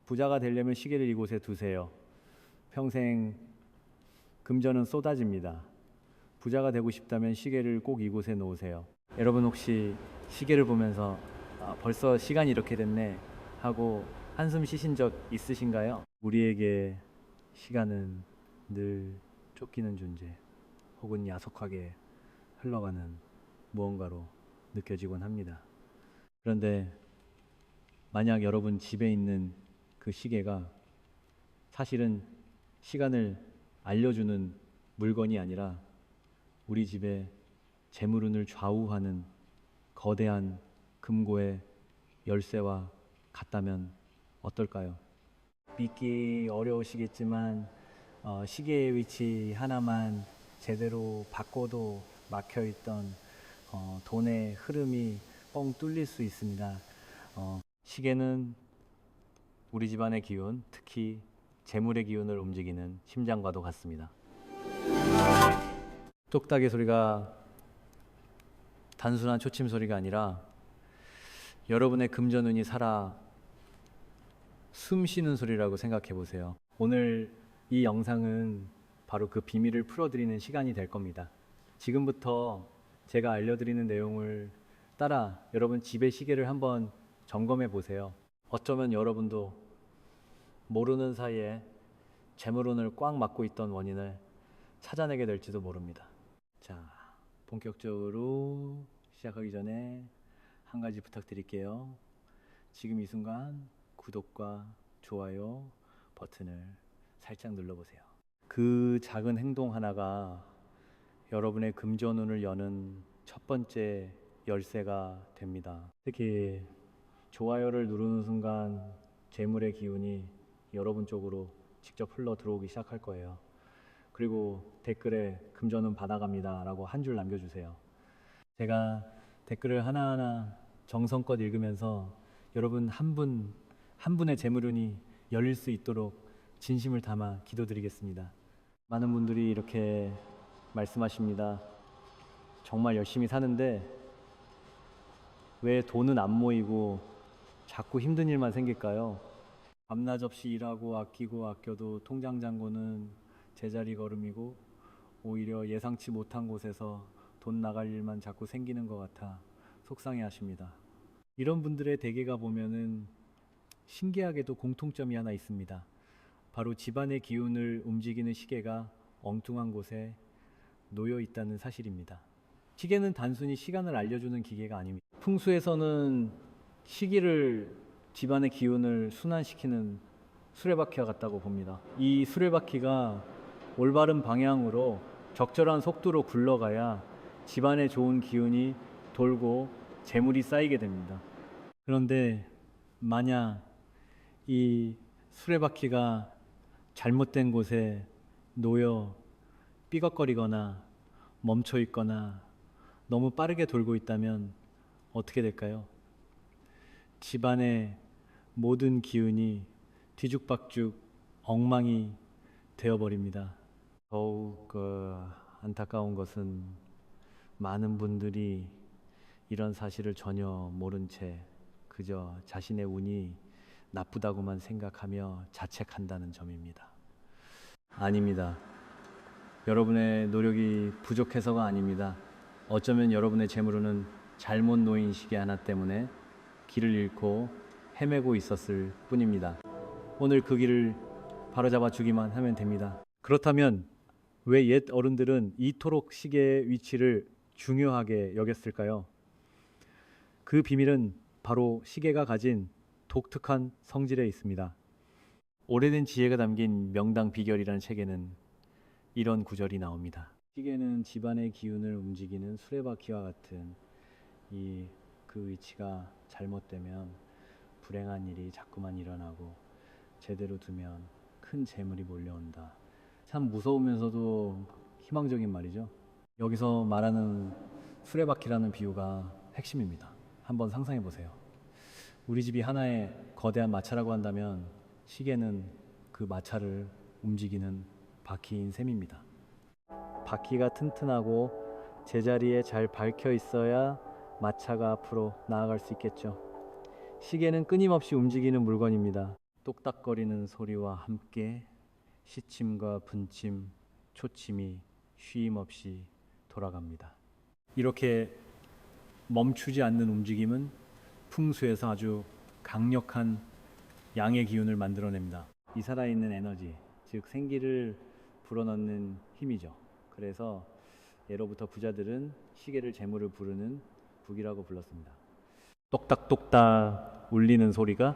부자가 되려면 시계를 이곳에 두세요. 평생 금전은 쏟아집니다. 부자가 되고 싶다면 시계를 꼭 이곳에 놓으세요. 여러분 혹시 시계를 보면서 벌써 시간이 이렇게 됐네 하고 한숨 쉬신 적 있으신가요? 우리에게 시간은 늘 쫓기는 존재 혹은 야속하게 흘러가는 무언가로 느껴지곤 합니다. 그런데 만약 여러분 집에 있는 그 시계가 사실은 시간을 알려주는 물건이 아니라 우리 집의 재물운을 좌우하는 거대한 금고의 열쇠와 같다면 어떨까요? 믿기 어려우시겠지만 시계의 위치 하나만 제대로 바꿔도 막혀있던 돈의 흐름이 뻥 뚫릴 수 있습니다. 시계는 우리 집안의 기운, 특히 재물의 기운을 움직이는 심장과도 같습니다. 똑딱이 소리가 단순한 초침 소리가 아니라 여러분의 금전운이 살아 숨 쉬는 소리라고 생각해 보세요. 오늘 이 영상은 바로 그 비밀을 풀어드리는 시간이 될 겁니다. 지금부터 제가 알려드리는 내용을 따라 여러분 집의 시계를 한번 점검해 보세요. 어쩌면 여러분도 모르는 사이에 재물운을 꽉 막고 있던 원인을 찾아내게 될지도 모릅니다. 자, 본격적으로 시작하기 전에 한 가지 부탁드릴게요. 지금 이 순간 구독과 좋아요 버튼을 살짝 눌러보세요. 그 작은 행동 하나가 여러분의 금전운을 여는 첫 번째 열쇠가 됩니다. 특히 좋아요를 누르는 순간 재물의 기운이 여러분 쪽으로 직접 흘러 들어오기 시작할 거예요. 그리고 댓글에 금전운 받아갑니다 라고 한 줄 남겨주세요. 제가 댓글을 하나하나 정성껏 읽으면서 여러분 한 분의 재물운이 열릴 수 있도록 진심을 담아 기도드리겠습니다. 많은 분들이 이렇게 말씀하십니다. 정말 열심히 사는데 왜 돈은 안 모이고 자꾸 힘든 일만 생길까요? 밤낮 없이 일하고 아끼고 아껴도 통장 잔고는 제자리 걸음이고 오히려 예상치 못한 곳에서 돈 나갈 일만 자꾸 생기는 것 같아 속상해 하십니다. 이런 분들의 대개가 보면은 신기하게도 공통점이 하나 있습니다. 바로 집안의 기운을 움직이는 시계가 엉뚱한 곳에 놓여 있다는 사실입니다. 시계는 단순히 시간을 알려주는 기계가 아닙니다. 풍수에서는 시기를 집안의 기운을 순환시키는 수레바퀴와 같다고 봅니다. 이 수레바퀴가 올바른 방향으로 적절한 속도로 굴러가야 집안에 좋은 기운이 돌고 재물이 쌓이게 됩니다. 그런데 만약 이 수레바퀴가 잘못된 곳에 놓여 삐걱거리거나 멈춰 있거나 너무 빠르게 돌고 있다면 어떻게 될까요? 집안의 모든 기운이 뒤죽박죽 엉망이 되어버립니다. 더욱 안타까운 것은 많은 분들이 이런 사실을 전혀 모른 채 그저 자신의 운이 나쁘다고만 생각하며 자책한다는 점입니다. 아닙니다. 여러분의 노력이 부족해서가 아닙니다. 어쩌면 여러분의 재물운은 잘못 놓인 시계 하나 때문에 길을 잃고 헤매고 있었을 뿐입니다. 오늘 그 길을 바로잡아 주기만 하면 됩니다. 그렇다면 왜 옛 어른들은 이토록 시계의 위치를 중요하게 여겼을까요? 그 비밀은 바로 시계가 가진 독특한 성질에 있습니다. 오래된 지혜가 담긴 명당 비결이라는 책에는 이런 구절이 나옵니다. 시계는 집안의 기운을 움직이는 수레바퀴와 같은 그 위치가 잘못되면 불행한 일이 자꾸만 일어나고 제대로 두면 큰 재물이 몰려온다. 참 무서우면서도 희망적인 말이죠. 여기서 말하는 수레바퀴라는 비유가 핵심입니다. 한번 상상해 보세요. 우리 집이 하나의 거대한 마차라고 한다면 시계는 그 마차를 움직이는 바퀴인 셈입니다. 바퀴가 튼튼하고 제자리에 잘 박혀 있어야 마차가 앞으로 나아갈 수 있겠죠. 시계는 끊임없이 움직이는 물건입니다. 똑딱거리는 소리와 함께 시침과 분침, 초침이 쉼 없이 돌아갑니다. 이렇게 멈추지 않는 움직임은 풍수에서 아주 강력한 양의 기운을 만들어냅니다. 이 살아있는 에너지, 즉 생기를 불어넣는 힘이죠. 그래서 예로부터 부자들은 시계를 재물을 부르는 북이라고 불렀습니다. 똑딱똑딱 울리는 소리가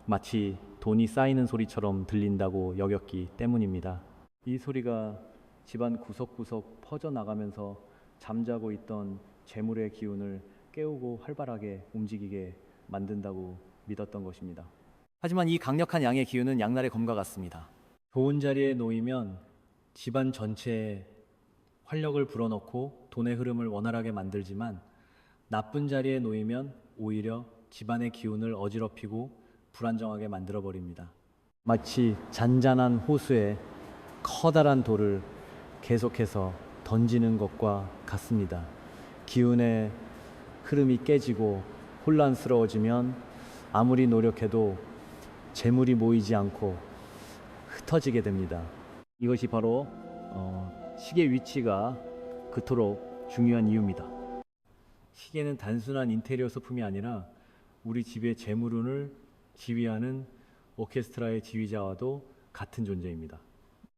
마치 돈이 쌓이는 소리처럼 들린다고 여겼기 때문입니다. 이 소리가 집안 구석구석 퍼져나가면서 잠자고 있던 재물의 기운을 깨우고 활발하게 움직이게 만든다고 믿었던 것입니다. 하지만 이 강력한 양의 기운은 양날의 검과 같습니다. 좋은 자리에 놓이면 집안 전체에 활력을 불어넣고 돈의 흐름을 원활하게 만들지만 나쁜 자리에 놓이면 오히려 집안의 기운을 어지럽히고 불안정하게 만들어버립니다. 마치 잔잔한 호수에 커다란 돌을 계속해서 던지는 것과 같습니다. 기운의 흐름이 깨지고 혼란스러워지면 아무리 노력해도 재물이 모이지 않고 흩어지게 됩니다. 이것이 바로 시계 위치가 그토록 중요한 이유입니다. 시계는 단순한 인테리어 소품이 아니라 우리 집의 재물운을 지휘하는 오케스트라의 지휘자와도 같은 존재입니다.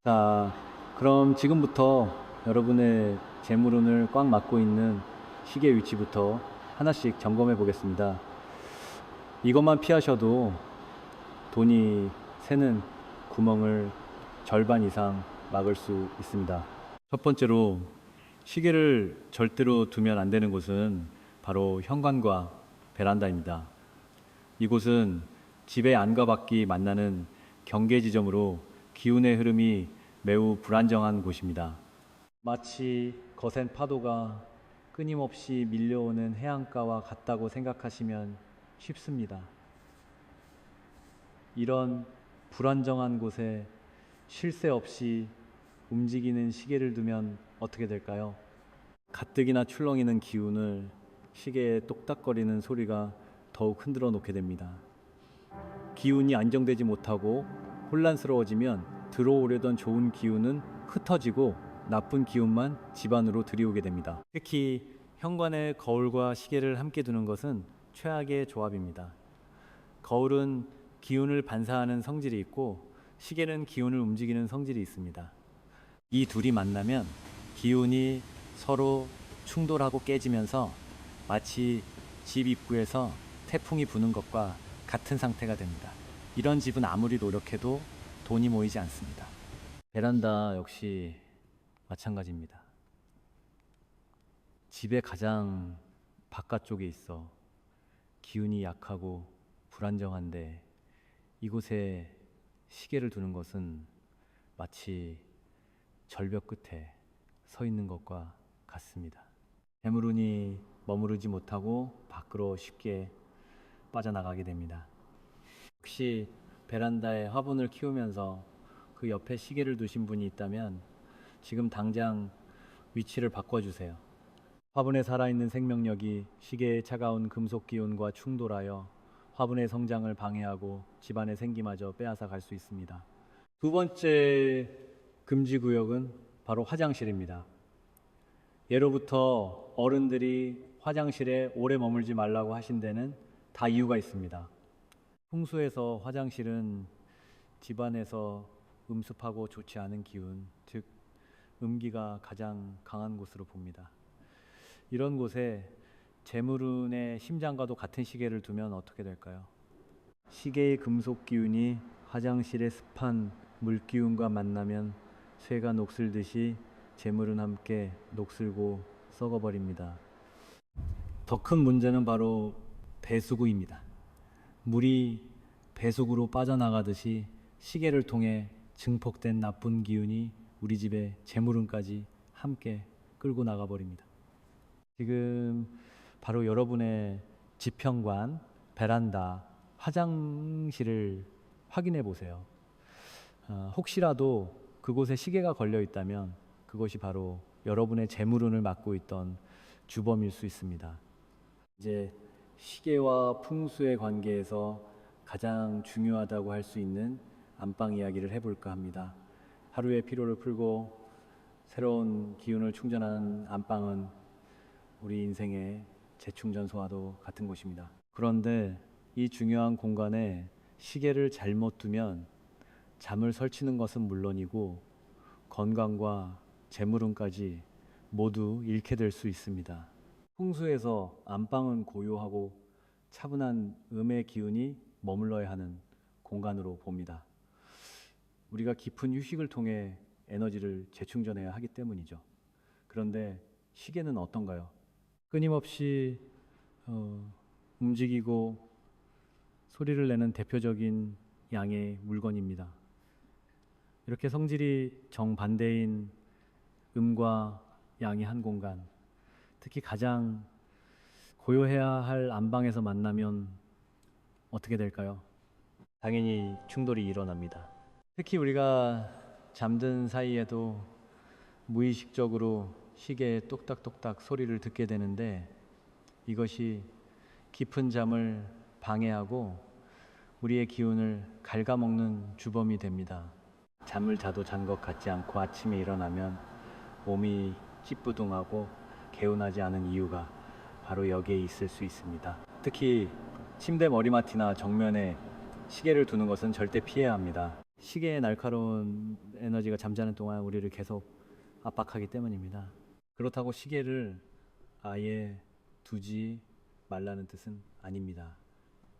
자, 그럼 지금부터 여러분의 재물운을 꽉 막고 있는 시계 위치부터 하나씩 점검해 보겠습니다. 이것만 피하셔도 돈이 새는 구멍을 절반 이상 막을 수 있습니다. 첫 번째로 시계를 절대로 두면 안 되는 곳은 바로 현관과 베란다입니다. 이곳은 집의 안과 밖이 만나는 경계 지점으로 기운의 흐름이 매우 불안정한 곳입니다. 마치 거센 파도가 끊임없이 밀려오는 해안가와 같다고 생각하시면 쉽습니다. 이런 불안정한 곳에 쉴 새 없이 움직이는 시계를 두면 어떻게 될까요? 가뜩이나 출렁이는 기운을 시계의 똑딱거리는 소리가 더욱 흔들어 놓게 됩니다. 기운이 안정되지 못하고 혼란스러워지면 들어오려던 좋은 기운은 흩어지고 나쁜 기운만 집 안으로 들이오게 됩니다. 특히 현관에 거울과 시계를 함께 두는 것은 최악의 조합입니다. 거울은 기운을 반사하는 성질이 있고 시계는 기운을 움직이는 성질이 있습니다. 이 둘이 만나면 기운이 서로 충돌하고 깨지면서 마치 집 입구에서 태풍이 부는 것과 같은 상태가 됩니다. 이런 집은 아무리 노력해도 돈이 모이지 않습니다. 베란다 역시 마찬가지입니다. 집의 가장 바깥쪽에 있어 기운이 약하고 불안정한데 이곳에 시계를 두는 것은 마치 절벽 끝에 서 있는 것과 같습니다. 재물운이 머무르지 못하고 밖으로 쉽게 빠져나가게 됩니다. 혹시 베란다에 화분을 키우면서 그 옆에 시계를 두신 분이 있다면 지금 당장 위치를 바꿔주세요. 화분에 살아있는 생명력이 시계의 차가운 금속 기운과 충돌하여 화분의 성장을 방해하고 집안의 생기마저 빼앗아 갈 수 있습니다. 두 번째 금지 구역은 바로 화장실입니다. 예로부터 어른들이 화장실에 오래 머물지 말라고 하신 데는 다 이유가 있습니다. 풍수에서 화장실은 집안에서 음습하고 좋지 않은 기운, 즉 음기가 가장 강한 곳으로 봅니다. 이런 곳에 재물운의 심장과도 같은 시계를 두면 어떻게 될까요? 시계의 금속 기운이 화장실의 습한 물 기운과 만나면 쇠가 녹슬듯이 재물은 함께 녹슬고 썩어버립니다. 더 큰 문제는 바로 배수구입니다. 물이 배수구로 빠져나가듯이 시계를 통해 증폭된 나쁜 기운이 우리 집의 재물운까지 함께 끌고 나가버립니다. 지금 바로 여러분의 집현관, 베란다, 화장실을 확인해 보세요. 혹시라도 그곳에 시계가 걸려 있다면 그것이 바로 여러분의 재물운을 막고 있던 주범일 수 있습니다. 이제 시계와 풍수의 관계에서 가장 중요하다고 할 수 있는 안방 이야기를 해볼까 합니다. 하루의 피로를 풀고 새로운 기운을 충전하는 안방은 우리 인생의 재충전소와도 같은 곳입니다. 그런데 이 중요한 공간에 시계를 잘못 두면 잠을 설치는 것은 물론이고 건강과 재물운까지 모두 잃게 될 수 있습니다. 풍수에서 안방은 고요하고 차분한 음의 기운이 머물러야 하는 공간으로 봅니다. 우리가 깊은 휴식을 통해 에너지를 재충전해야 하기 때문이죠. 그런데 시계는 어떤가요? 끊임없이 움직이고 소리를 내는 대표적인 양의 물건입니다. 이렇게 성질이 정반대인 음과 양이 한 공간, 특히 가장 고요해야 할 안방에서 만나면 어떻게 될까요? 당연히 충돌이 일어납니다. 특히 우리가 잠든 사이에도 무의식적으로 시계의 똑딱똑딱 소리를 듣게 되는데 이것이 깊은 잠을 방해하고 우리의 기운을 갉아먹는 주범이 됩니다. 잠을 자도 잔 것 같지 않고 아침에 일어나면 몸이 찌뿌둥하고 개운하지 않은 이유가 바로 여기에 있을 수 있습니다. 특히 침대 머리맡이나 정면에 시계를 두는 것은 절대 피해야 합니다. 시계의 날카로운 에너지가 잠자는 동안 우리를 계속 압박하기 때문입니다. 그렇다고 시계를 아예 두지 말라는 뜻은 아닙니다.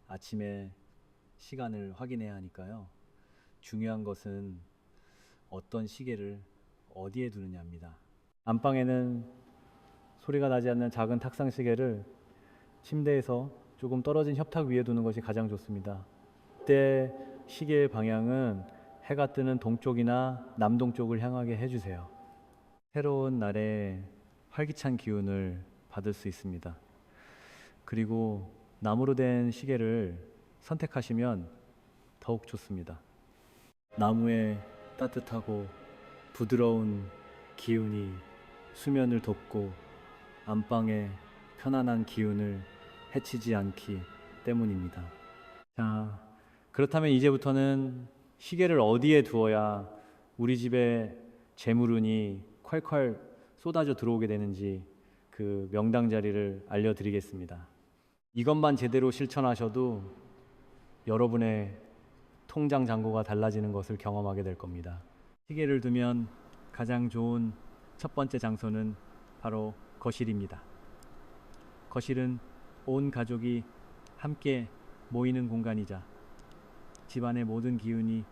아침에 시간을 확인해야 하니까요. 중요한 것은 어떤 시계를 어디에 두느냐입니다. 안방에는 소리가 나지 않는 작은 탁상 시계를 침대에서 조금 떨어진 협탁 위에 두는 것이 가장 좋습니다. 그때 시계의 방향은 해가 뜨는 동쪽이나 남동쪽을 향하게 해주세요. 새로운 날에 활기찬 기운을 받을 수 있습니다. 그리고 나무로 된 시계를 선택하시면 더욱 좋습니다. 나무의 따뜻하고 부드러운 기운이 수면을 덮고 안방의 편안한 기운을 해치지 않기 때문입니다. 자, 그렇다면 이제부터는 시계를 어디에 두어야 우리 집에 재물운이 콸콸 쏟아져 들어오게 되는지 그 명당 자리를 알려드리겠습니다. 이것만 제대로 실천하셔도 여러분의 통장 잔고가 달라지는 것을 경험하게 될 겁니다. 시계를 두면 가장 좋은 첫 번째 장소는 바로 거실입니다. 거실은 온 가족이 함께 모이는 공간이자 집안의 모든 기운이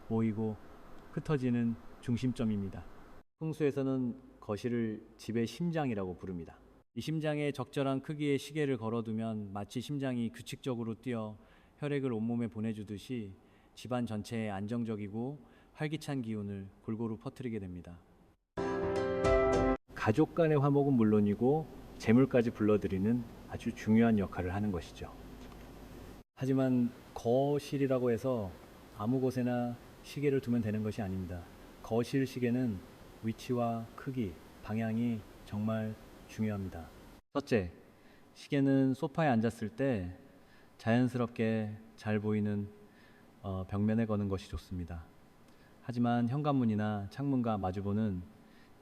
모이고 흩어지는 중심점입니다. 풍수에서는 거실을 집의 심장이라고 부릅니다. 이 심장에 적절한 크기의 시계를 걸어두면 마치 심장이 규칙적으로 뛰어 혈액을 온몸에 보내주듯이 집안 전체에 안정적이고 활기찬 기운을 골고루 퍼뜨리게 됩니다. 가족 간의 화목은 물론이고 재물까지 불러들이는 아주 중요한 역할을 하는 것이죠. 하지만 거실이라고 해서 아무 곳에나 시계를 두면 되는 것이 아닙니다. 거실 시계는 위치와 크기, 방향이 정말 중요합니다. 첫째, 시계는 소파에 앉았을 때 자연스럽게 잘 보이는 벽면에 거는 것이 좋습니다. 하지만 현관문이나 창문과 마주보는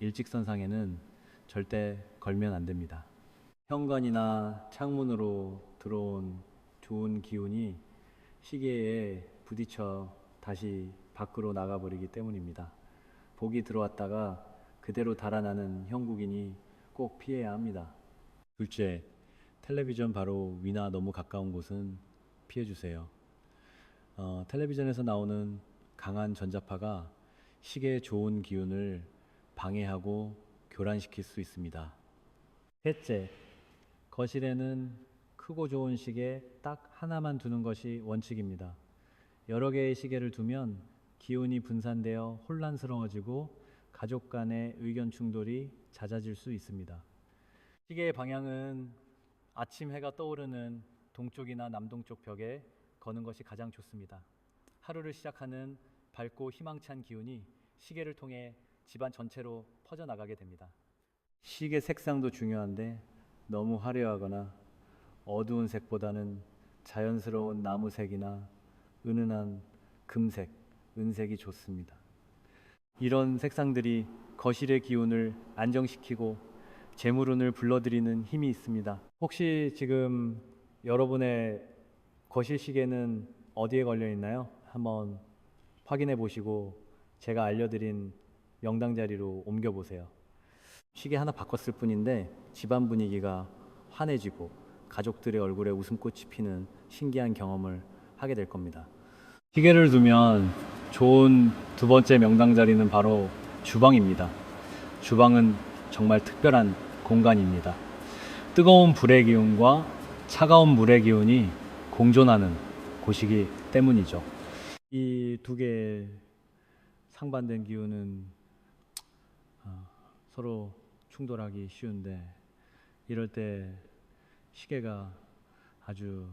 일직선상에는 절대 걸면 안 됩니다. 현관이나 창문으로 들어온 좋은 기운이 시계에 부딪혀 다시 밖으로 나가버리기 때문입니다. 복이 들어왔다가 그대로 달아나는 형국이니 꼭 피해야 합니다. 둘째, 텔레비전 바로 위나 너무 가까운 곳은 피해주세요. 텔레비전에서 나오는 강한 전자파가 시계의 좋은 기운을 방해하고 교란시킬 수 있습니다. 셋째, 거실에는 크고 좋은 시계 딱 하나만 두는 것이 원칙입니다. 여러 개의 시계를 두면 기운이 분산되어 혼란스러워지고 가족 간의 의견 충돌이 잦아질 수 있습니다. 시계의 방향은 아침 해가 떠오르는 동쪽이나 남동쪽 벽에 거는 것이 가장 좋습니다. 하루를 시작하는 밝고 희망찬 기운이 시계를 통해 집안 전체로 퍼져나가게 됩니다. 시계 색상도 중요한데 너무 화려하거나 어두운 색보다는 자연스러운 나무색이나 은은한 금색, 은색이 좋습니다. 이런 색상들이 거실의 기운을 안정시키고 재물운을 불러들이는 힘이 있습니다. 혹시 지금 여러분의 거실 시계는 어디에 걸려 있나요? 한번 확인해 보시고 제가 알려드린 명당 자리로 옮겨 보세요. 시계 하나 바꿨을 뿐인데 집안 분위기가 환해지고 가족들의 얼굴에 웃음꽃이 피는 신기한 경험을 하게 될 겁니다. 시계를 두면 좋은 두 번째 명당 자리는 바로 주방입니다. 주방은 정말 특별한 공간입니다. 뜨거운 불의 기운과 차가운 물의 기운이 공존하는 곳이기 때문이죠. 이 두 개의 상반된 기운은 서로 충돌하기 쉬운데 이럴 때 시계가 아주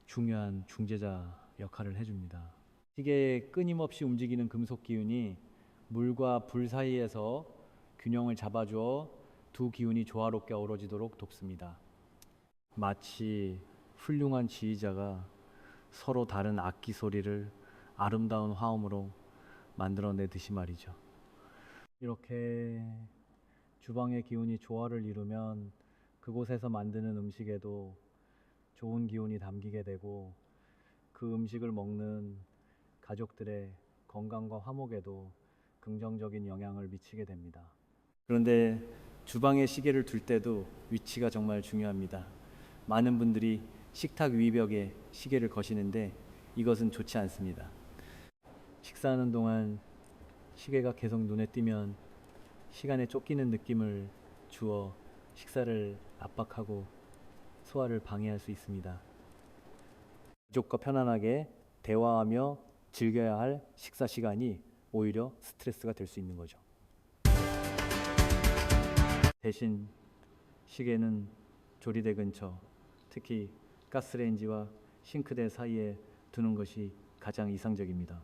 중요한 중재자 역할을 해줍니다. 시계에 끊임없이 움직이는 금속 기운이 물과 불 사이에서 균형을 잡아주어 두 기운이 조화롭게 어우러지도록 돕습니다. 마치 훌륭한 지휘자가 서로 다른 악기 소리를 아름다운 화음으로 만들어내듯이 말이죠. 이렇게 주방의 기운이 조화를 이루면 그곳에서 만드는 음식에도 좋은 기운이 담기게 되고 그 음식을 먹는 가족들의 건강과 화목에도 긍정적인 영향을 미치게 됩니다. 그런데 주방에 시계를 둘 때도 위치가 정말 중요합니다. 많은 분들이 식탁 위벽에 시계를 거시는데 이것은 좋지 않습니다. 식사하는 동안 시계가 계속 눈에 띄면 시간에 쫓기는 느낌을 주어 식사를 압박하고 소화를 방해할 수 있습니다. 가족과 편안하게 대화하며 즐겨야 할 식사 시간이 오히려 스트레스가 될 수 있는 거죠. 대신 시계는 조리대 근처, 특히 가스레인지와 싱크대 사이에 두는 것이 가장 이상적입니다.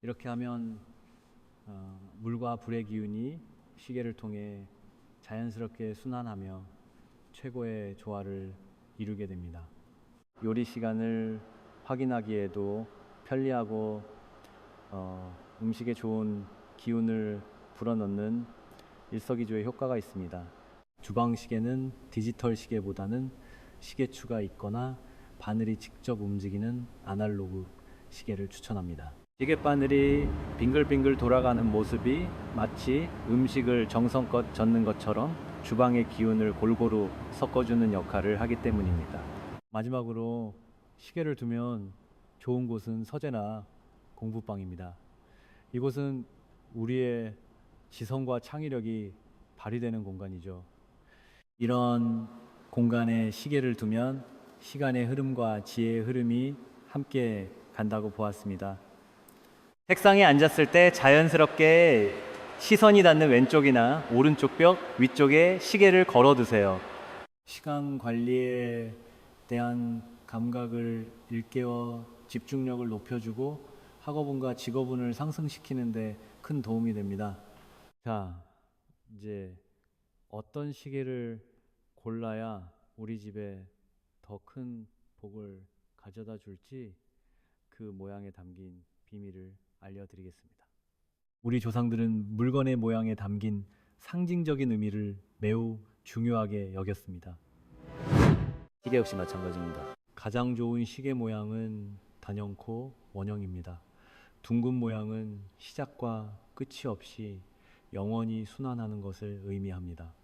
이렇게 하면 물과 불의 기운이 시계를 통해 자연스럽게 순환하며 최고의 조화를 이루게 됩니다. 요리 시간을 확인하기에도 편리하고 음식에 좋은 기운을 불어넣는 일석이조의 효과가 있습니다. 주방 시계는 디지털 시계보다는 시계추가 있거나 바늘이 직접 움직이는 아날로그 시계를 추천합니다. 시계 바늘이 빙글빙글 돌아가는 모습이 마치 음식을 정성껏 젓는 것처럼 주방의 기운을 골고루 섞어주는 역할을 하기 때문입니다. 마지막으로 시계를 두면 좋은 곳은 서재나 공부방입니다. 이곳은 우리의 지성과 창의력이 발휘되는 공간이죠. 이런 공간에 시계를 두면 시간의 흐름과 지혜의 흐름이 함께 간다고 보았습니다. 책상에 앉았을 때 자연스럽게 시선이 닿는 왼쪽이나 오른쪽 벽 위쪽에 시계를 걸어두세요. 시간 관리에 대한 감각을 일깨워 집중력을 높여주고 학업운과 직업운을 상승시키는 데 큰 도움이 됩니다. 자, 이제 어떤 시계를 골라야 우리 집에 더 큰 복을 가져다 줄지 그 모양에 담긴 비밀을 알려드리겠습니다. 우리 조상들은 물건의 모양에 담긴 상징적인 의미를 매우 중요하게 여겼습니다. 시계 역시 마찬가지입니다. 가장 좋은 시계 모양은 단연코 원형입니다. 둥근 모양은 시작과 끝이 없이 영원히 순환하는 것을 의미합니다.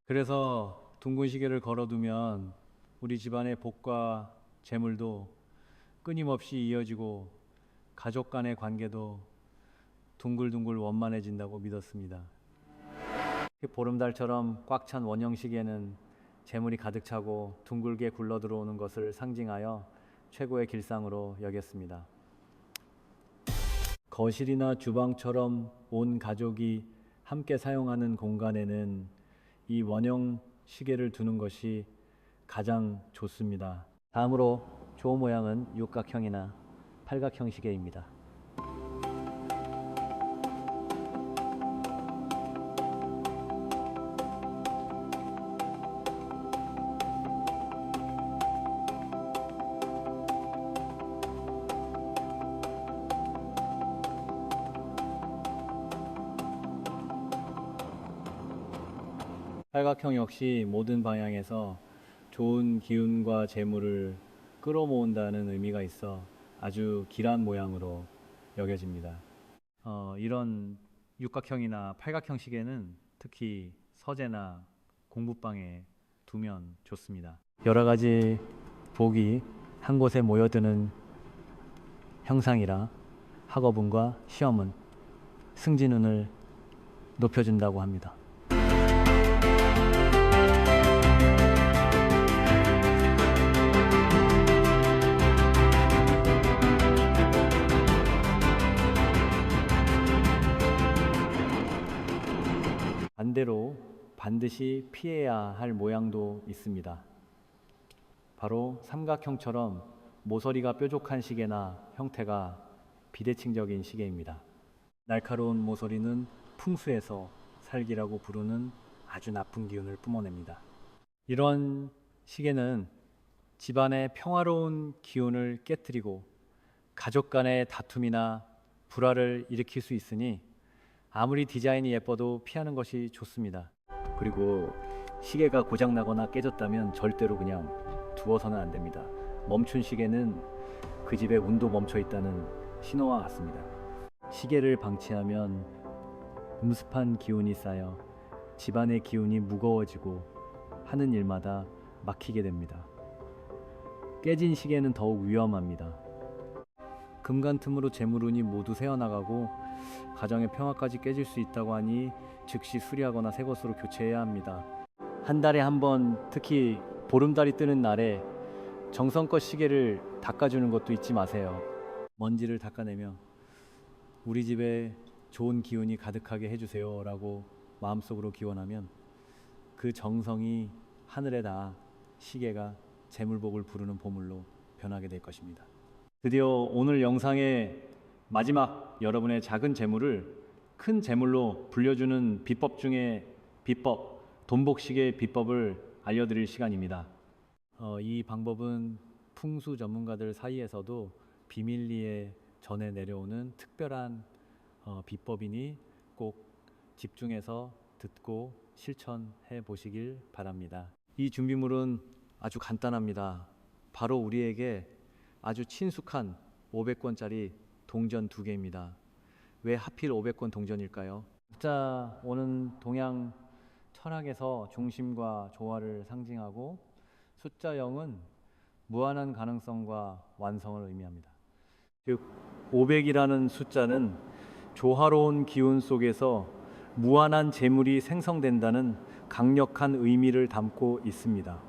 그래서 둥근 시계를 걸어두면 우리 집안의 복과 재물도 끊임없이 이어지고 가족 간의 관계도 둥글둥글 원만해진다고 믿었습니다. 보름달처럼 꽉 찬 원형 시계는 재물이 가득 차고 둥글게 굴러 들어오는 것을 상징하여 최고의 길상으로 여겼습니다. 거실이나 주방처럼 온 가족이 함께 사용하는 공간에는 이 원형 시계를 두는 것이 가장 좋습니다. 다음으로 좋은 모양은 육각형이나 팔각형 시계입니다. 팔각형 역시 모든 방향에서 좋은 기운과 재물을 끌어모은다는 의미가 있어 아주 길한 모양으로 여겨집니다. 이런 육각형이나 팔각형 시계는 특히 서재나 공부방에 두면 좋습니다. 여러 가지 복이 한 곳에 모여드는 형상이라 학업운과 시험은 승진운을 높여준다고 합니다. 반대로 반드시 피해야 할 모양도 있습니다. 바로 삼각형처럼 모서리가 뾰족한 시계나 형태가 비대칭적인 시계입니다. 날카로운 모서리는 풍수에서 살기라고 부르는 아주 나쁜 기운을 뿜어냅니다. 이런 시계는 집안의 평화로운 기운을 깨뜨리고 가족 간의 다툼이나 불화를 일으킬 수 있으니 아무리 디자인이 예뻐도 피하는 것이 좋습니다. 그리고 시계가 고장나거나 깨졌다면 절대로 그냥 두어서는 안 됩니다. 멈춘 시계는 그 집에 운도 멈춰 있다는 신호와 같습니다. 시계를 방치하면 음습한 기운이 쌓여 집안의 기운이 무거워지고 하는 일마다 막히게 됩니다. 깨진 시계는 더욱 위험합니다. 금간 틈으로 재물운이 모두 새어나가고 가정의 평화까지 깨질 수 있다고 하니 즉시 수리하거나 새 것으로 교체해야 합니다. 한 달에 한 번, 특히 보름달이 뜨는 날에 정성껏 시계를 닦아주는 것도 잊지 마세요. 먼지를 닦아내며 우리 집에 좋은 기운이 가득하게 해주세요 라고 마음속으로 기원하면 그 정성이 하늘에 닿아 시계가 재물복을 부르는 보물로 변하게 될 것입니다. 드디어 오늘 영상의 마지막 여러분의 작은 재물을 큰 재물로 불려주는 비법 중에 비법, 돈복시계 비법을 알려드릴 시간입니다. 이 방법은 풍수 전문가들 사이에서도 비밀리에 전해 내려오는 특별한 비법이니 꼭 집중해서 듣고 실천해 보시길 바랍니다. 이 준비물은 아주 간단합니다. 바로 우리에게 아주 친숙한 500권짜리 동전 2개입니다. 왜 하필 500권 동전일까요? 숫자 5는 동양 철학에서 중심과 조화를 상징하고 숫자 0은 무한한 가능성과 완성을 의미합니다. 즉 500이라는 숫자는 조화로운 기운 속에서 무한한 재물이 생성된다는 강력한 의미를 담고 있습니다.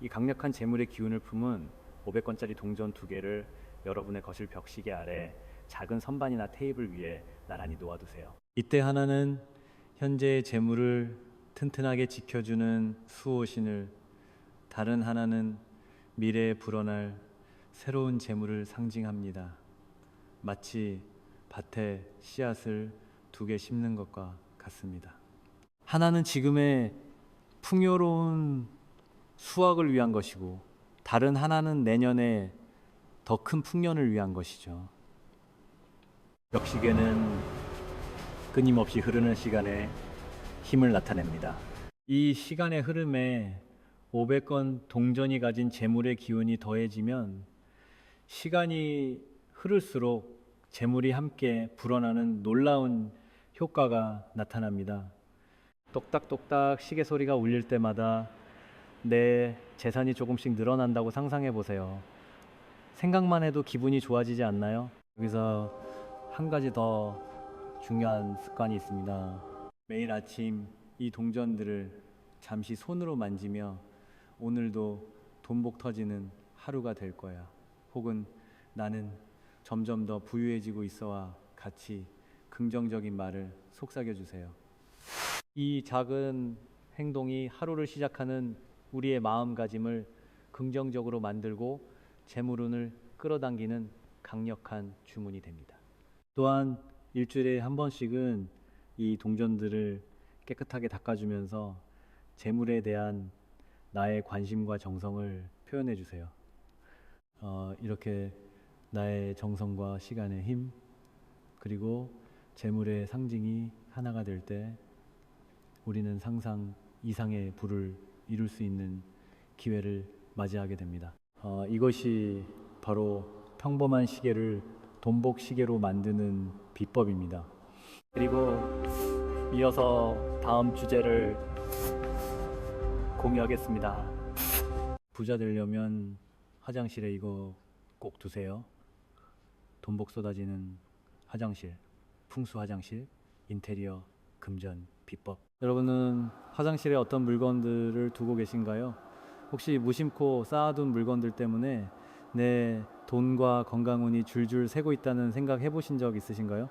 이 강력한 재물의 기운을 품은 500권짜리 동전 2개를 여러분의 거실 벽시계 아래 작은 선반이나 테이블 위에 나란히 놓아두세요. 이때 하나는 현재의 재물을 튼튼하게 지켜주는 수호신을, 다른 하나는 미래에 불어날 새로운 재물을 상징합니다. 마치 밭에 씨앗을 2개 심는 것과 같습니다. 하나는 지금의 풍요로운 수확을 위한 것이고 다른 하나는 내년에 더 큰 풍년을 위한 것이죠. 벽시계는 끊임없이 흐르는 시간에 힘을 나타냅니다. 이 시간의 흐름에 500건 동전이 가진 재물의 기운이 더해지면 시간이 흐를수록 재물이 함께 불어나는 놀라운 효과가 나타납니다. 똑딱똑딱 시계 소리가 울릴 때마다 내 재산이 조금씩 늘어난다고 상상해 보세요. 생각만 해도 기분이 좋아지지 않나요? 여기서 한 가지 더 중요한 습관이 있습니다. 매일 아침 이 동전들을 잠시 손으로 만지며 오늘도 돈복 터지는 하루가 될 거야. 혹은 나는 점점 더 부유해지고 있어와 같이 긍정적인 말을 속삭여 주세요. 이 작은 행동이 하루를 시작하는 우리의 마음가짐을 긍정적으로 만들고 재물운을 끌어당기는 강력한 주문이 됩니다. 또한 일주일에 한 번씩은 이 동전들을 깨끗하게 닦아주면서 재물에 대한 나의 관심과 정성을 표현해 주세요. 이렇게 나의 정성과 시간의 힘 그리고 재물의 상징이 하나가 될 때 우리는 항상 이상의 부를 이룰 수 있는 기회를 맞이하게 됩니다. 이것이 바로 평범한 시계를 돈복 시계로 만드는 비법입니다. 그리고 이어서 다음 주제를 공유하겠습니다. 부자 되려면 화장실에 이거 꼭 두세요. 돈복 쏟아지는 화장실, 풍수 화장실, 인테리어 금전 비법. 여러분은 화장실에 어떤 물건들을 두고 계신가요? 혹시 무심코 쌓아둔 물건들 때문에 내 돈과 건강운이 줄줄 새고 있다는 생각 해보신 적 있으신가요?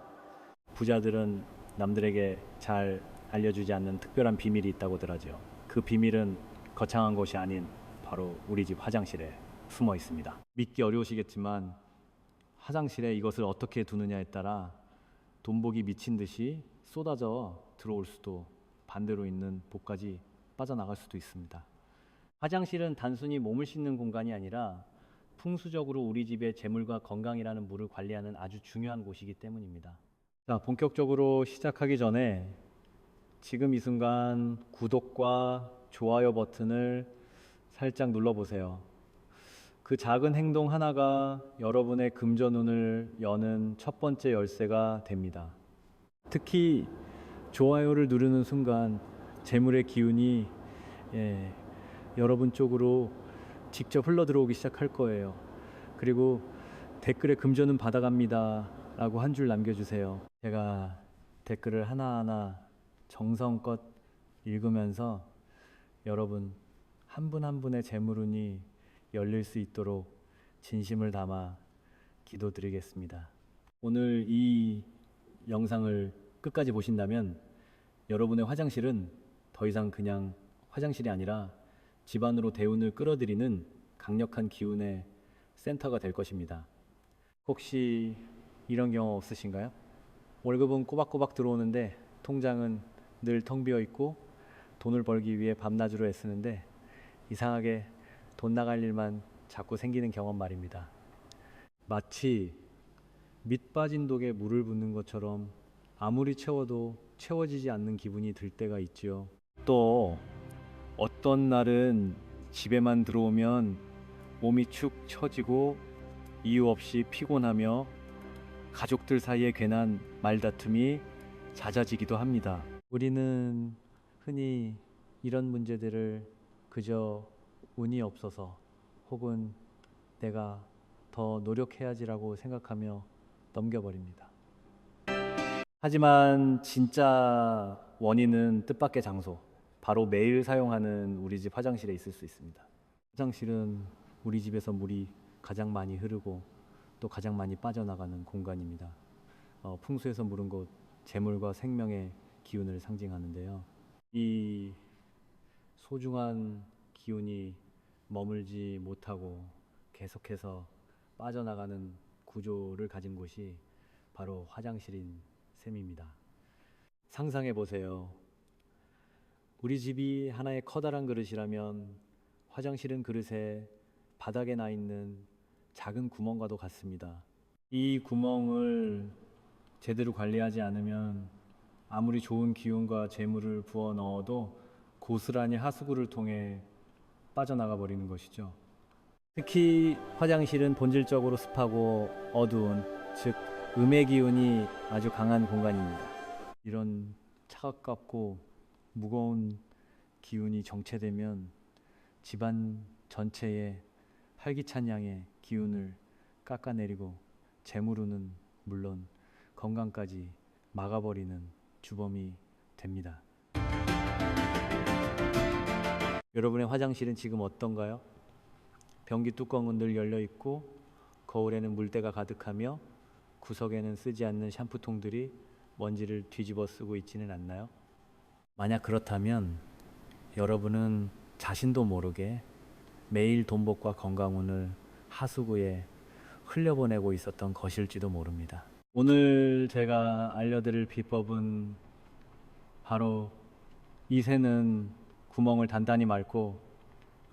부자들은 남들에게 잘 알려주지 않는 특별한 비밀이 있다고들 하죠. 그 비밀은 거창한 곳이 아닌 바로 우리 집 화장실에 숨어 있습니다. 믿기 어려우시겠지만 화장실에 이것을 어떻게 두느냐에 따라 돈복이 미친 듯이 쏟아져 들어올 수도, 반대로 있는 복까지 빠져나갈 수도 있습니다. 화장실은 단순히 몸을 씻는 공간이 아니라 풍수적으로 우리 집의 재물과 건강이라는 물을 관리하는 아주 중요한 곳이기 때문입니다. 자, 본격적으로 시작하기 전에 지금 이 순간 구독과 좋아요 버튼을 살짝 눌러보세요. 그 작은 행동 하나가 여러분의 금전운을 여는 첫 번째 열쇠가 됩니다. 특히 좋아요를 누르는 순간 재물의 기운이 여러분 쪽으로 직접 흘러 들어오기 시작할 거예요. 그리고 댓글에 금전운 받아갑니다 라고 한 줄 남겨주세요. 제가 댓글을 하나하나 정성껏 읽으면서 여러분 한 분 한 분의 재물운이 열릴 수 있도록 진심을 담아 기도드리겠습니다. 오늘 이 영상을 끝까지 보신다면 여러분의 화장실은 더 이상 그냥 화장실이 아니라 집안으로 대운을 끌어들이는 강력한 기운의 센터가 될 것입니다. 혹시 이런 경험 없으신가요? 월급은 꼬박꼬박 들어오는데 통장은 늘 텅 비어 있고 돈을 벌기 위해 밤낮으로 애쓰는데 이상하게 돈 나갈 일만 자꾸 생기는 경험 말입니다. 마치 밑 빠진 독에 물을 붓는 것처럼 아무리 채워도 채워지지 않는 기분이 들 때가 있지요. 또 어떤 날은 집에만 들어오면 몸이 축 처지고 이유 없이 피곤하며 가족들 사이에 괜한 말다툼이 잦아지기도 합니다. 우리는 흔히 이런 문제들을 그저 운이 없어서 혹은 내가 더 노력해야지라고 생각하며 넘겨버립니다. 하지만 진짜 원인은 뜻밖의 장소, 바로 매일 사용하는 우리 집 화장실에 있을 수 있습니다. 화장실은 우리 집에서 물이 가장 많이 흐르고 또 가장 많이 빠져나가는 공간입니다. 풍수에서 물은 곳, 재물과 생명의 기운을 상징하는데요. 이 소중한 기운이 머물지 못하고 계속해서 빠져나가는 구조를 가진 곳이 바로 화장실인 셈입니다. 상상해 보세요. 우리 집이 하나의 커다란 그릇이라면 화장실은 그릇에 바닥에 나 있는 작은 구멍과도 같습니다. 이 구멍을 제대로 관리하지 않으면 아무리 좋은 기운과 재물을 부어 넣어도 고스란히 하수구를 통해 빠져나가 버리는 것이죠. 특히 화장실은 본질적으로 습하고 어두운, 즉 음의 기운이 아주 강한 공간입니다. 이런 차갑고 무거운 기운이 정체되면 집안 전체에 활기찬 양의 기운을 깎아내리고 재물운은 물론 건강까지 막아버리는 주범이 됩니다. 여러분의 화장실은 지금 어떤가요? 변기 뚜껑은 늘 열려 있고 거울에는 물때가 가득하며 구석에는 쓰지 않는 샴푸통들이 먼지를 뒤집어 쓰고 있지는 않나요? 만약 그렇다면 여러분은 자신도 모르게 매일 돈복과 건강운을 하수구에 흘려보내고 있었던 것일지도 모릅니다. 오늘 제가 알려드릴 비법은 바로 이 새는 구멍을 단단히 mar고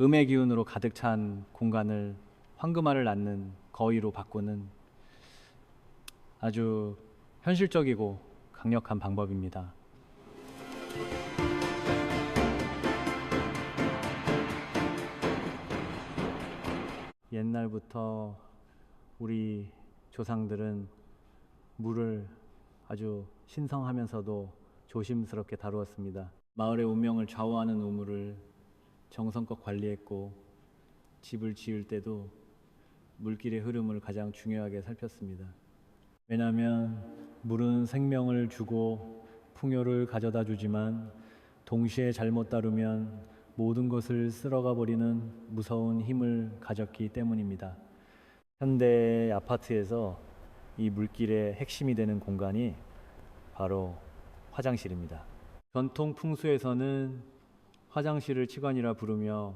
음의 기운으로 가득 찬 공간을 황금알을 낳는 거위로 바꾸는 아주 현실적이고 강력한 방법입니다. 옛날부터 우리 조상들은 물을 아주 신성하면서도 조심스럽게 다루었습니다. 마을의 운명을 좌우하는 우물을 정성껏 관리했고, 집을 지을 때도 물길의 흐름을 가장 중요하게 살폈습니다. 왜냐하면 물은 생명을 주고 풍요를 가져다 주지만 동시에 잘못 다루면 모든 것을 쓸어가 버리는 무서운 힘을 가졌기 때문입니다. 현대 아파트에서 이 물길의 핵심이 되는 공간이 바로 화장실입니다. 전통 풍수에서는 화장실을 치관이라 부르며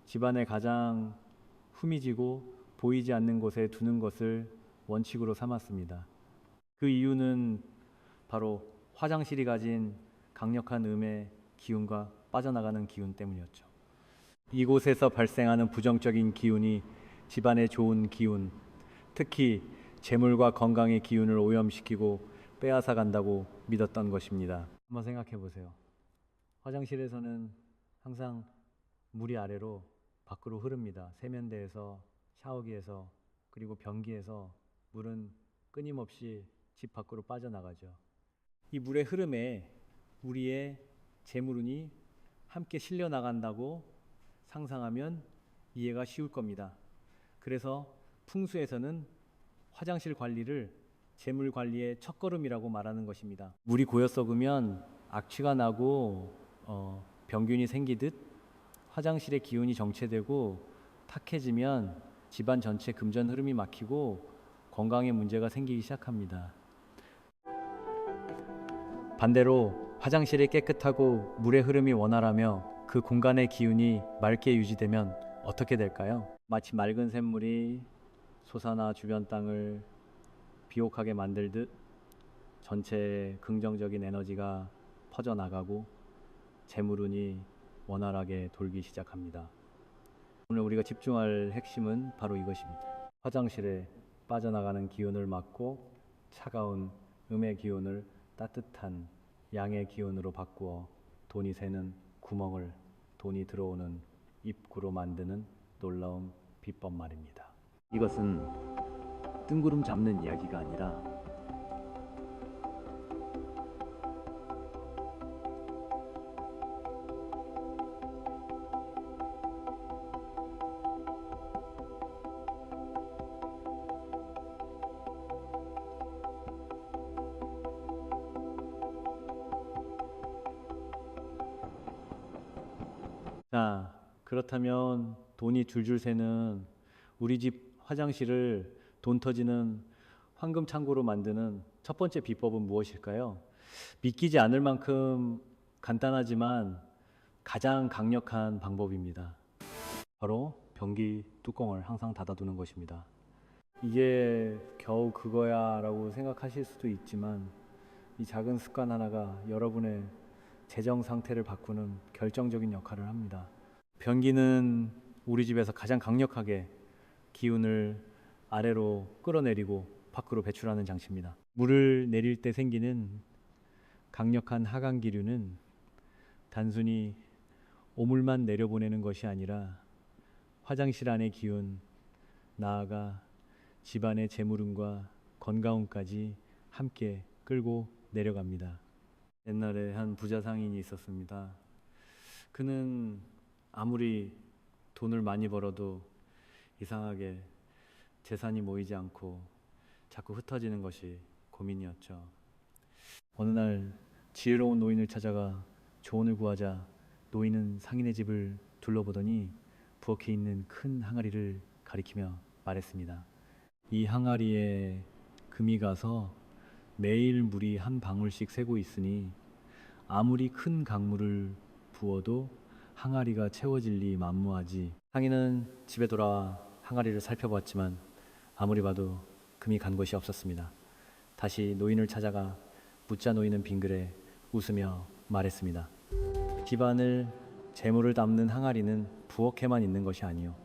집안의 가장 후미지고 보이지 않는 곳에 두는 것을 원칙으로 삼았습니다. 그 이유는 바로 화장실이 가진 강력한 음의 기운과 빠져나가는 기운 때문이었죠. 이곳에서 발생하는 부정적인 기운이 집안의 좋은 기운, 특히 재물과 건강의 기운을 오염시키고 빼앗아 간다고 믿었던 것입니다. 한번 생각해 보세요. 화장실에서는 항상 물이 아래로 밖으로 흐릅니다. 세면대에서, 샤워기에서, 그리고 변기에서 물은 끊임없이 집 밖으로 빠져나가죠. 이 물의 흐름에 우리의 재물운이 함께 실려 나간다고 상상하면 이해가 쉬울 겁니다. 그래서 풍수에서는 화장실 관리를 재물 관리의 첫걸음이라고 말하는 것입니다. 물이 고여 썩으면 악취가 나고 병균이 생기듯 화장실의 기운이 정체되고 탁해지면 집안 전체 금전 흐름이 막히고 건강에 문제가 생기기 시작합니다. 반대로 화장실이 깨끗하고 물의 흐름이 원활하며 그 공간의 기운이 맑게 유지되면 어떻게 될까요? 마치 맑은 샘물이 솟아나 주변 땅을 비옥하게 만들듯 전체에 긍정적인 에너지가 퍼져나가고 재물운이 원활하게 돌기 시작합니다. 오늘 우리가 집중할 핵심은 바로 이것입니다. 화장실에 빠져나가는 기운을 막고 차가운 음의 기운을 따뜻한 양의 기운으로 바꾸어 돈이 새는 구멍을 돈이 들어오는 입구로 만드는 놀라운 비법 말입니다. 이것은 뜬구름 잡는 이야기가 아니라 자, 그렇다면 돈이 줄줄 새는 우리 집 화장실을 돈 터지는 황금 창고로 만드는 첫 번째 비법은 무엇일까요? 믿기지 않을 만큼 간단하지만 가장 강력한 방법입니다. 바로 변기 뚜껑을 항상 닫아두는 것입니다. 이게 겨우 그거야 라고 생각하실 수도 있지만 이 작은 습관 하나가 여러분의 재정 상태를 바꾸는 결정적인 역할을 합니다. 변기는 우리 집에서 가장 강력하게 기운을 아래로 끌어내리고 밖으로 배출하는 장치입니다. 물을 내릴 때 생기는 강력한 하강 기류는 단순히 오물만 내려보내는 것이 아니라 화장실 안의 기운, 나아가 집안의 재물운과 건강운까지 함께 끌고 내려갑니다. 옛날에 한 부자 상인이 있었습니다. 그는 아무리 돈을 많이 벌어도 이상하게 재산이 모이지 않고 자꾸 흩어지는 것이 고민이었죠. 어느 날 지혜로운 노인을 찾아가 조언을 구하자 노인은 상인의 집을 둘러보더니 부엌에 있는 큰 항아리를 가리키며 말했습니다. 이 항아리에 금이 가서 매일 물이 한 방울씩 새고 있으니 아무리 큰 강물을 부어도 항아리가 채워질 리 만무하지. 상인은 집에 돌아와 항아리를 살펴보았지만 아무리 봐도 금이 간 것이 없었습니다. 다시 노인을 찾아가 묻자 노인은 빙그레 웃으며 말했습니다. 집안을 재물을 담는 항아리는 부엌에만 있는 것이 아니요.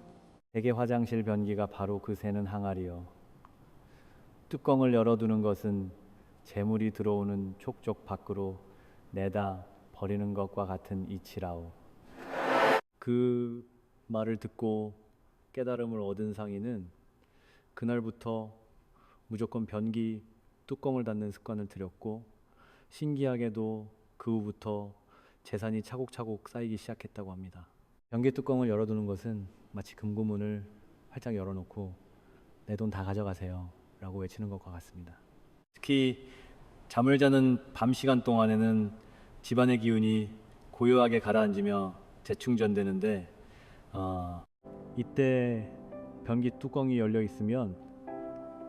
대개 화장실 변기가 바로 그 새는 항아리요. 뚜껑을 열어두는 것은 재물이 들어오는 촉족 밖으로 내다 버리는 것과 같은 이치라오. 그 말을 듣고 깨달음을 얻은 상인은 그날부터 무조건 변기 뚜껑을 닫는 습관을 들였고, 신기하게도 그 후부터 재산이 차곡차곡 쌓이기 시작했다고 합니다. 변기 뚜껑을 열어두는 것은 마치 금고문을 활짝 열어놓고 내 돈 다 가져가세요 라고 외치는 것과 같습니다. 특히 잠을 자는 밤 시간 동안에는 집안의 기운이 고요하게 가라앉으며 재충전되는데, 이때 변기 뚜껑이 열려 있으면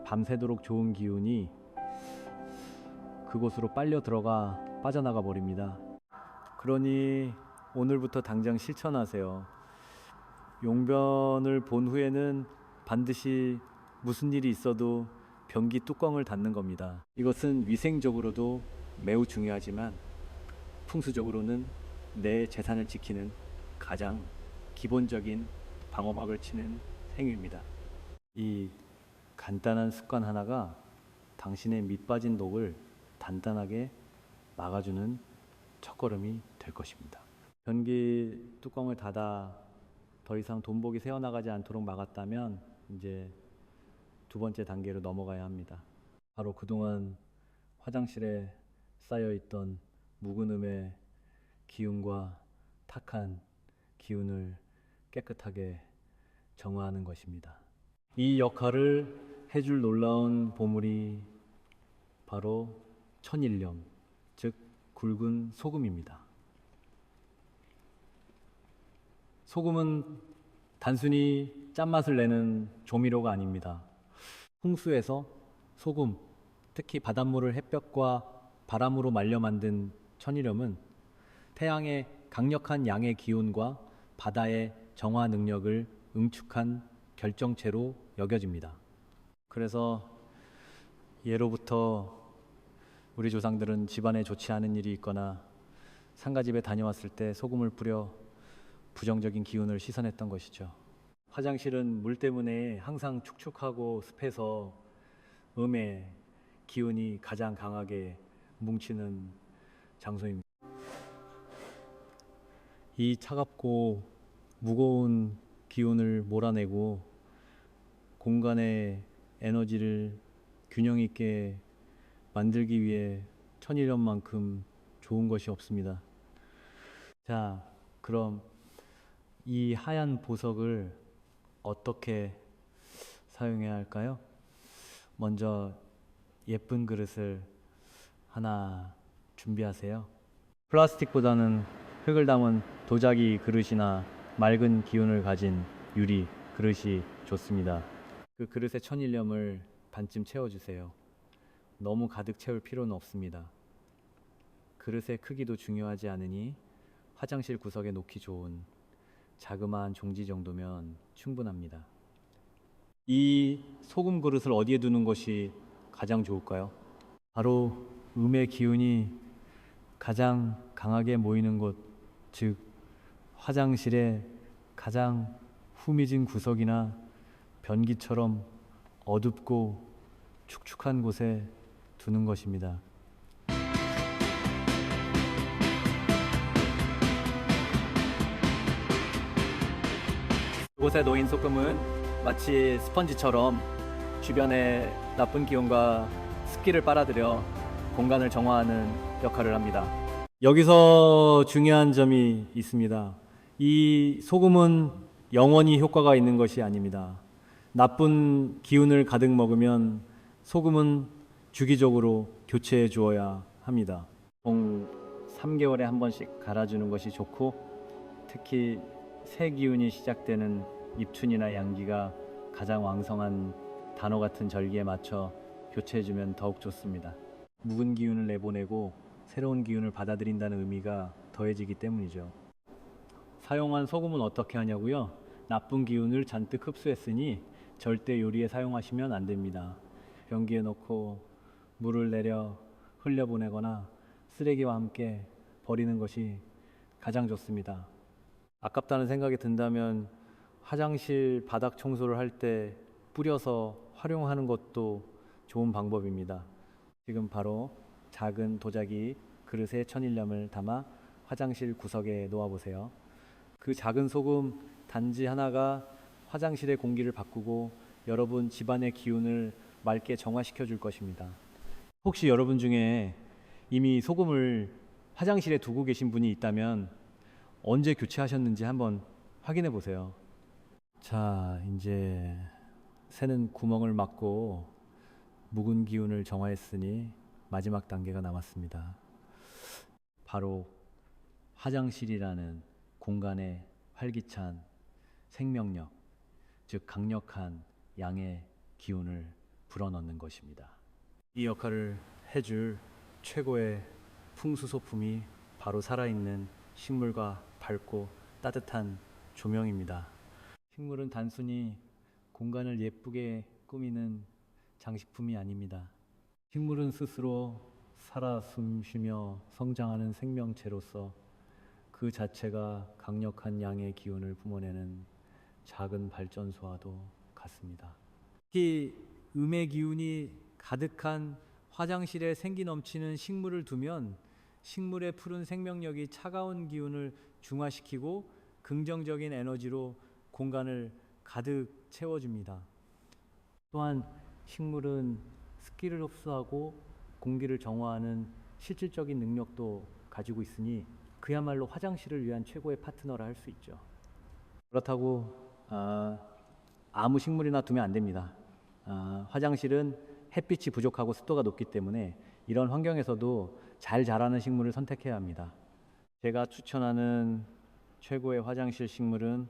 밤새도록 좋은 기운이 그곳으로 빨려 들어가 빠져나가 버립니다. 그러니 오늘부터 당장 실천하세요. 용변을 본 후에는 반드시 무슨 일이 있어도 변기 뚜껑을 닫는 겁니다. 이것은 위생적으로도 매우 중요하지만 풍수적으로는 내 재산을 지키는 가장 기본적인 방어막을 치는 행위입니다. 이 간단한 습관 하나가 당신의 밑빠진 독을 단단하게 막아주는 첫걸음이 될 것입니다. 변기 뚜껑을 닫아 더 이상 돈복이 새어나가지 않도록 막았다면 이제 두 번째 단계로 넘어가야 합니다. 바로 그동안 화장실에 쌓여있던 묵은음의 기운과 탁한 기운을 깨끗하게 정화하는 것입니다. 이 역할을 해줄 놀라운 보물이 바로 천일염, 즉 굵은 소금입니다. 소금은 단순히 짠맛을 내는 조미료가 아닙니다. 홍수에서 소금, 특히 바닷물을 햇볕과 바람으로 말려 만든 천일염은 태양의 강력한 양의 기운과 바다의 정화 능력을 응축한 결정체로 여겨집니다. 그래서 예로부터 우리 조상들은 집안에 좋지 않은 일이 있거나 상가집에 다녀왔을 때 소금을 뿌려 부정적인 기운을 씻어냈던 것이죠. 화장실은 물 때문에 항상 축축하고 습해서 음의 기운이 가장 강하게 뭉치는 장소입니다. 이 차갑고 무거운 기운을 몰아내고 공간의 에너지를 균형 있게 만들기 위해 천일염만큼 좋은 것이 없습니다. 자, 그럼 이 하얀 보석을 어떻게 사용해야 할까요? 먼저 예쁜 그릇을 하나 준비하세요. 플라스틱보다는 흙을 담은 도자기 그릇이나 맑은 기운을 가진 유리 그릇이 좋습니다. 그 그릇에 천일염을 반쯤 채워주세요. 너무 가득 채울 필요는 없습니다. 그릇의 크기도 중요하지 않으니 화장실 구석에 놓기 좋은 자그마한 종지 정도면 충분합니다. 이 소금 그릇을 어디에 두는 것이 가장 좋을까요? 바로 음의 기운이 가장 강하게 모이는 곳, 즉 화장실의 가장 후미진 구석이나 변기처럼 어둡고 축축한 곳에 두는 것입니다. 이곳에 놓인 소금은 마치 스펀지처럼 주변의 나쁜 기운과 습기를 빨아들여 공간을 정화하는 역할을 합니다. 여기서 중요한 점이 있습니다. 이 소금은 영원히 효과가 있는 것이 아닙니다. 나쁜 기운을 가득 먹으면 소금은 주기적으로 교체해 주어야 합니다. 총 3개월에 한 번씩 갈아주는 것이 좋고, 특히 새 기운이 시작되는 입춘이나 양기가 가장 왕성한 단오 같은 절기에 맞춰 교체해주면 더욱 좋습니다. 묵은 기운을 내보내고 새로운 기운을 받아들인다는 의미가 더해지기 때문이죠. 사용한 소금은 어떻게 하냐고요? 나쁜 기운을 잔뜩 흡수했으니 절대 요리에 사용하시면 안 됩니다. 변기에 넣고 물을 내려 흘려보내거나 쓰레기와 함께 버리는 것이 가장 좋습니다. 아깝다는 생각이 든다면 화장실 바닥 청소를 할 때 뿌려서 활용하는 것도 좋은 방법입니다. 지금 바로 작은 도자기 그릇에 천일염을 담아 화장실 구석에 놓아보세요. 그 작은 소금 단지 하나가 화장실의 공기를 바꾸고 여러분 집안의 기운을 맑게 정화시켜 줄 것입니다. 혹시 여러분 중에 이미 소금을 화장실에 두고 계신 분이 있다면 언제 교체하셨는지 한번 확인해 보세요. 자, 이제 새는 구멍을 막고 묵은 기운을 정화했으니 마지막 단계가 남았습니다. 바로 화장실이라는 공간의 활기찬 생명력, 즉 강력한 양의 기운을 불어넣는 것입니다. 이 역할을 해줄 최고의 풍수소품이 바로 살아있는 식물과 밝고 따뜻한 조명입니다. 식물은 단순히 공간을 예쁘게 꾸미는 장식품이 아닙니다. 식물은 스스로 살아 숨쉬며 성장하는 생명체로서 그 자체가 강력한 양의 기운을 뿜어내는 작은 발전소와도 같습니다. 특히 음의 기운이 가득한 화장실에 생기 넘치는 식물을 두면 식물의 푸른 생명력이 차가운 기운을 중화시키고 긍정적인 에너지로 공간을 가득 채워줍니다. 또한 식물은 습기를 흡수하고 공기를 정화하는 실질적인 능력도 가지고 있으니 그야말로 화장실을 위한 최고의 파트너라 할 수 있죠. 그렇다고 아무 식물이나 두면 안 됩니다. 화장실은 햇빛이 부족하고 습도가 높기 때문에 이런 환경에서도 잘 자라는 식물을 선택해야 합니다. 제가 추천하는 최고의 화장실 식물은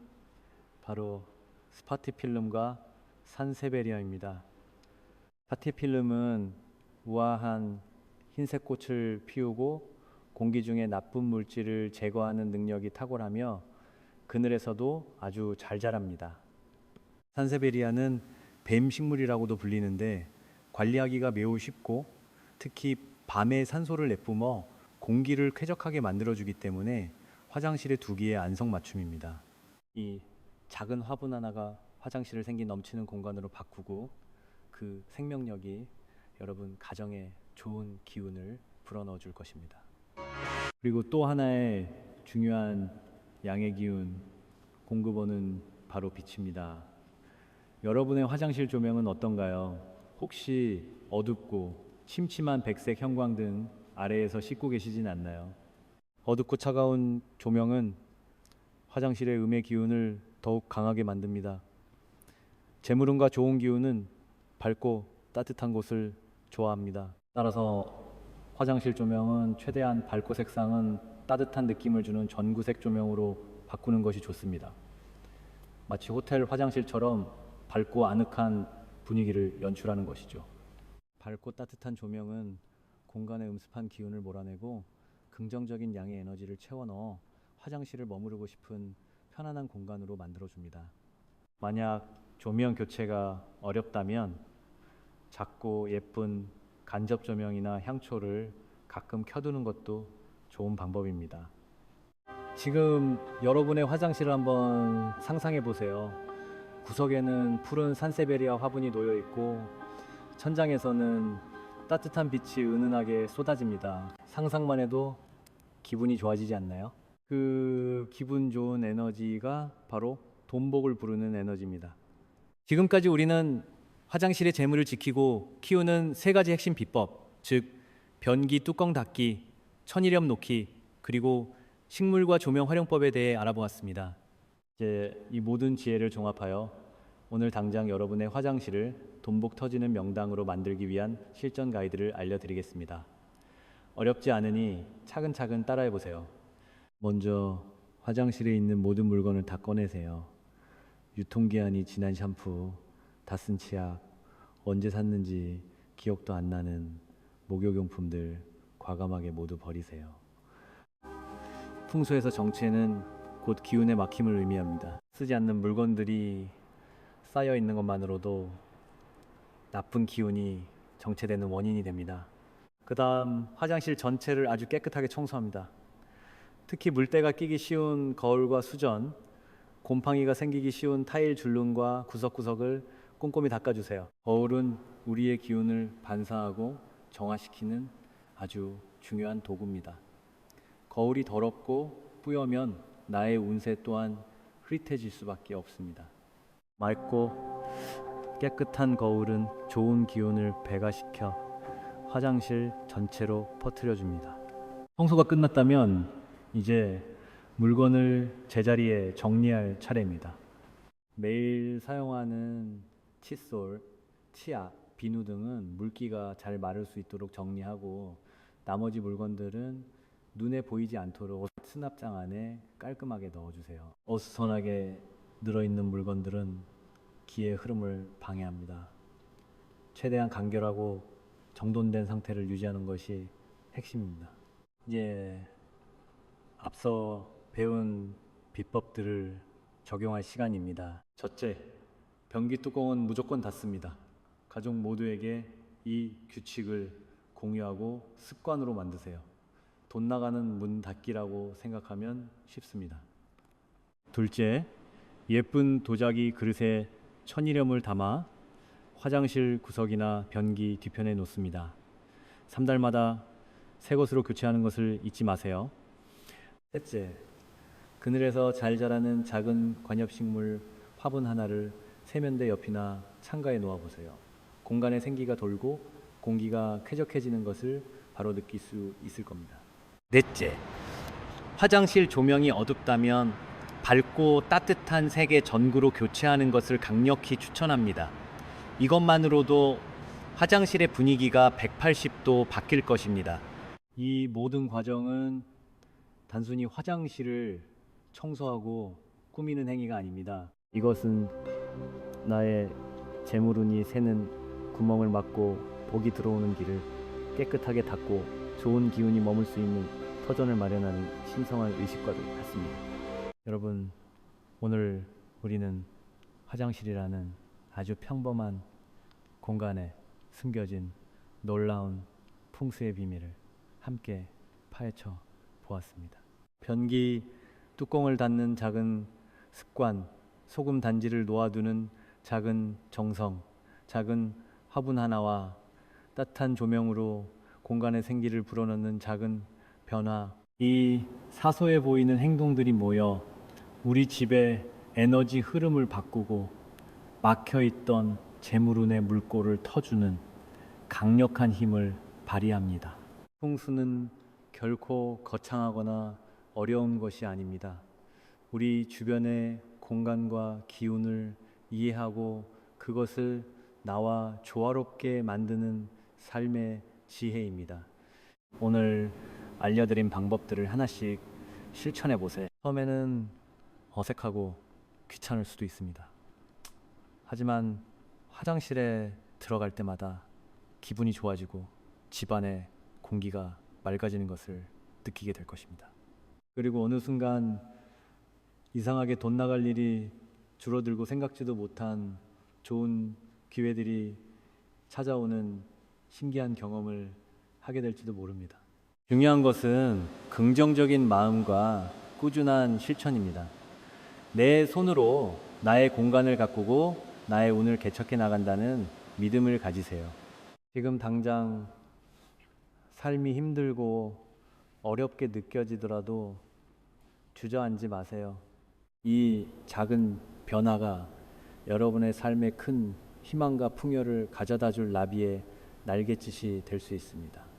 바로 스파티필름과 산세베리아입니다. 스파티필름은 우아한 흰색 꽃을 피우고 공기 중에 나쁜 물질을 제거하는 능력이 탁월하며 그늘에서도 아주 잘 자랍니다. 산세베리아는 뱀 식물이라고도 불리는데 관리하기가 매우 쉽고 특히 밤에 산소를 내뿜어 공기를 쾌적하게 만들어주기 때문에 화장실에 두기에 안성맞춤입니다. 이 작은 화분 하나가 화장실을 생기 넘치는 공간으로 바꾸고 그 생명력이 여러분 가정에 좋은 기운을 불어넣어 줄 것입니다. 그리고 또 하나의 중요한 양의 기운 공급원은 바로 빛입니다. 여러분의 화장실 조명은 어떤가요? 혹시 어둡고 침침한 백색 형광등 아래에서 씻고 계시진 않나요? 어둡고 차가운 조명은 화장실의 음의 기운을 더욱 강하게 만듭니다. 재물운과 좋은 기운은 밝고 따뜻한 곳을 좋아합니다. 따라서 화장실 조명은 최대한 밝고 색상은 따뜻한 느낌을 주는 전구색 조명으로 바꾸는 것이 좋습니다. 마치 호텔 화장실처럼 밝고 아늑한 분위기를 연출하는 것이죠. 밝고 따뜻한 조명은 공간의 음습한 기운을 몰아내고 긍정적인 양의 에너지를 채워 넣어 화장실을 머무르고 싶은 편안한 공간으로 만들어줍니다. 만약 조명 교체가 어렵다면 작고 예쁜 간접 조명이나 향초를 가끔 켜두는 것도 좋은 방법입니다. 지금 여러분의 화장실을 한번 상상해 보세요. 구석에는 푸른 산세베리아 화분이 놓여 있고 천장에서는 따뜻한 빛이 은은하게 쏟아집니다. 상상만 해도 기분이 좋아지지 않나요? 그 기분 좋은 에너지가 바로 돈복을 부르는 에너지입니다. 지금까지 우리는 화장실의 재물을 지키고 키우는 세 가지 핵심 비법, 즉 변기 뚜껑 닫기, 천일염 놓기, 그리고 식물과 조명 활용법에 대해 알아보았습니다. 이제 이 모든 지혜를 종합하여 오늘 당장 여러분의 화장실을 돈복 터지는 명당으로 만들기 위한 실전 가이드를 알려드리겠습니다. 어렵지 않으니 차근차근 따라해 보세요. 먼저 화장실에 있는 모든 물건을 다 꺼내세요. 유통기한이 지난 샴푸, 다 쓴 치약, 언제 샀는지 기억도 안 나는 목욕용품들 과감하게 모두 버리세요. 풍수에서 정체는 곧 기운의 막힘을 의미합니다. 쓰지 않는 물건들이 쌓여 있는 것만으로도 나쁜 기운이 정체되는 원인이 됩니다. 그 다음 화장실 전체를 아주 깨끗하게 청소합니다. 특히 물때가 끼기 쉬운 거울과 수전, 곰팡이가 생기기 쉬운 타일 줄눈과 구석구석을 꼼꼼히 닦아주세요. 거울은 우리의 기운을 반사하고 정화시키는 아주 중요한 도구입니다. 거울이 더럽고 뿌여면 나의 운세 또한 흐릿해질 수밖에 없습니다. 맑고 깨끗한 거울은 좋은 기운을 배가시켜 화장실 전체로 퍼뜨려 줍니다. 청소가 끝났다면 이제 물건을 제자리에 정리할 차례입니다. 매일 사용하는 칫솔, 치약, 비누 등은 물기가 잘 마를 수 있도록 정리하고 나머지 물건들은 눈에 보이지 않도록 수납장 안에 깔끔하게 넣어주세요. 어수선하게 늘어있는 물건들은 기의 흐름을 방해합니다. 최대한 간결하고 정돈된 상태를 유지하는 것이 핵심입니다. 이제 앞서 배운 비법들을 적용할 시간입니다. 첫째, 변기 뚜껑은 무조건 닫습니다. 가족 모두에게 이 규칙을 공유하고 습관으로 만드세요. 돈 나가는 문 닫기라고 생각하면 쉽습니다. 둘째, 예쁜 도자기 그릇에 천일염을 담아 화장실 구석이나 변기 뒤편에 놓습니다. 3달마다 새 것으로 교체하는 것을 잊지 마세요. 셋째, 그늘에서 잘 자라는 작은 관엽식물 화분 하나를 세면대 옆이나 창가에 놓아보세요. 공간에 생기가 돌고 공기가 쾌적해지는 것을 바로 느낄 수 있을 겁니다. 넷째, 화장실 조명이 어둡다면 밝고 따뜻한 색의 전구로 교체하는 것을 강력히 추천합니다. 이것만으로도 화장실의 분위기가 180도 바뀔 것입니다. 이 모든 과정은 단순히 화장실을 청소하고 꾸미는 행위가 아닙니다. 이것은 나의 재물운이 새는 구멍을 막고 복이 들어오는 길을 깨끗하게 닦고 좋은 기운이 머물 수 있는 터전을 마련하는 신성한 의식과도 같습니다. 여러분, 오늘 우리는 화장실이라는 아주 평범한 공간에 숨겨진 놀라운 풍수의 비밀을 함께 파헤쳐 보았습니다. 변기 뚜껑을 닫는 작은 습관, 소금 단지를 놓아두는 작은 정성, 작은 화분 하나와 따뜻한 조명으로 공간의 생기를 불어넣는 작은 변화, 이 사소해 보이는 행동들이 모여 우리 집의 에너지 흐름을 바꾸고 막혀있던 재물운의 물꼬를 터주는 강력한 힘을 발휘합니다. 풍수는 결코 거창하거나 어려운 것이 아닙니다. 우리 주변의 공간과 기운을 이해하고 그것을 나와 조화롭게 만드는 삶의 지혜입니다. 오늘 알려드린 방법들을 하나씩 실천해 보세요. 처음에는 어색하고 귀찮을 수도 있습니다. 하지만 화장실에 들어갈 때마다 기분이 좋아지고 집안의 공기가 맑아지는 것을 느끼게 될 것입니다. 그리고 어느 순간 이상하게 돈 나갈 일이 줄어들고 생각지도 못한 좋은 기회들이 찾아오는 신기한 경험을 하게 될지도 모릅니다. 중요한 것은 긍정적인 마음과 꾸준한 실천입니다. 내 손으로 나의 공간을 가꾸고 나의 운을 개척해 나간다는 믿음을 가지세요. 지금 당장 삶이 힘들고 어렵게 느껴지더라도 주저앉지 마세요. 이 작은 변화가 여러분의 삶에 큰 희망과 풍요를 가져다 줄 나비의 날갯짓이 될 수 있습니다.